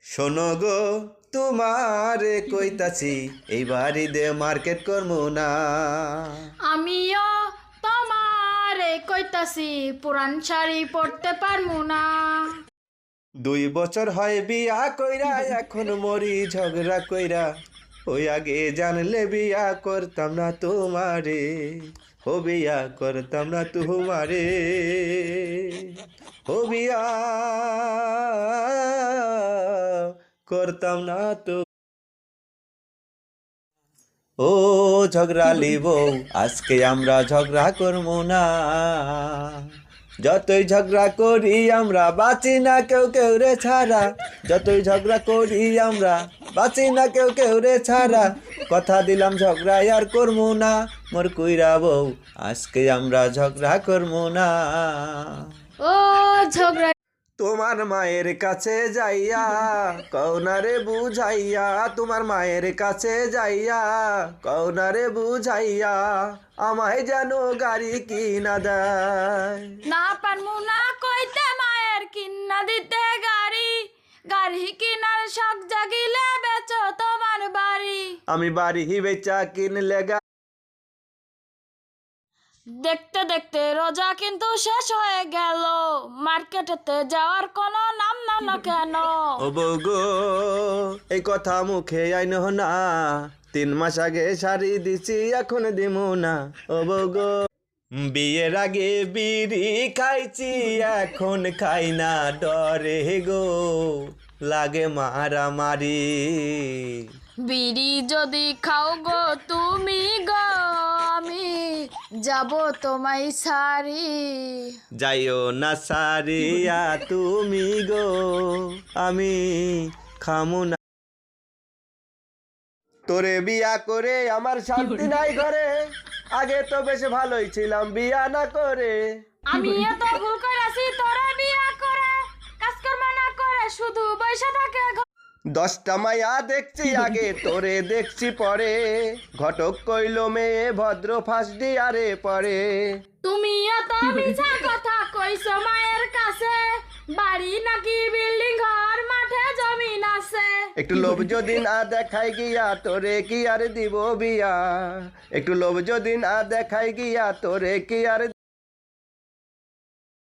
শোনো গো তোমারে কইতাছি এইবারই দে মার্কেট করমু না। আমিও তোমারে কইতাছি পুরান শাড়ি পরতে পারমু না। 2 বছর হয় বিয়া কইরা এখন মরি ঝগড়া কইরা, ওই আগে জানলে বিয়া করতাম না তোমারে, ও বিয়া করতাম না তোমারে, ও বিয়া করতাম না তো। ও ঝগড়ালি বউ আজকে আমরা ঝগড়া করবো না, যতই ঝগড়া করি আমরা বাঁচি না কেউ কেউ রে ছাড়া, যতই ঝগড়া করি আমরা বাঁচি না কেউ কেউ রে ছাড়া, কথা দিলাম ঝগড়া আর করবো না, মোর কইরা বউ আজকে আমরা ঝগড়া করবো না। ও ঝগড়া তোমার মায়ের কাছে যাইয়া কওনারে বুঝাইয়া, তোমার মায়ের কাছে যাইয়া কওনারে বুঝাইয়া, আমায় যেন গাড়ি কিনা দেয়। না পারমু না কইতে মায়ের কিনা দিতে গাড়ি, গাড়ি কিনার শখ জাগিলে বেচো তোমার বাড়ি। আমি বাড়ি বেচা কিনলে দেখতে দেখতে রোজা কিন্তু শেষ হয়ে গেল, মার্কেটেতে যাওয়ার কোনো নাম না কেন। ও বউ গো এই কথা মুখে আইন না, 3 মাস আগে শাড়ি দিছি এখন দিমু না। ও বউ গো বিয়ের আগে বিড়ি খাইছি এখন খাই না ডরে গো, লাগে মারামারি। বিড়ি যদি খাও গো তুমি গো, আমি যাব তোমায় সারি। যাইও না সারিয়া তুমি গো, আমি খামু না। তোরে বিয়া করে আমার শান্তি নাই ঘরে, আগে তো বেশ ভালোই ছিলাম বিয়া না করে। আমি এত ভুল করেছি তোরা বিয়া করে, কাজকর্ম না করে শুধু বসে থাকে 10টা মায়া দেখছি আগে তোরে দেখছি পরে, ঘটক কইল মেয়ে ভদ্র ফার্স্ট ডিয়ারে পরে। তুমি এত মিছা কথা কইছো মায়ের কাছে, বাড়ি নাকি বিল্ডিং ঘর মাঠে জমিন আছে। একটু লোভ যদি না দেখাই গিয়া তোরে কি আর দিব বিয়া, একটু লোভ যদি না দেখাই গিয়া তোরে কি আর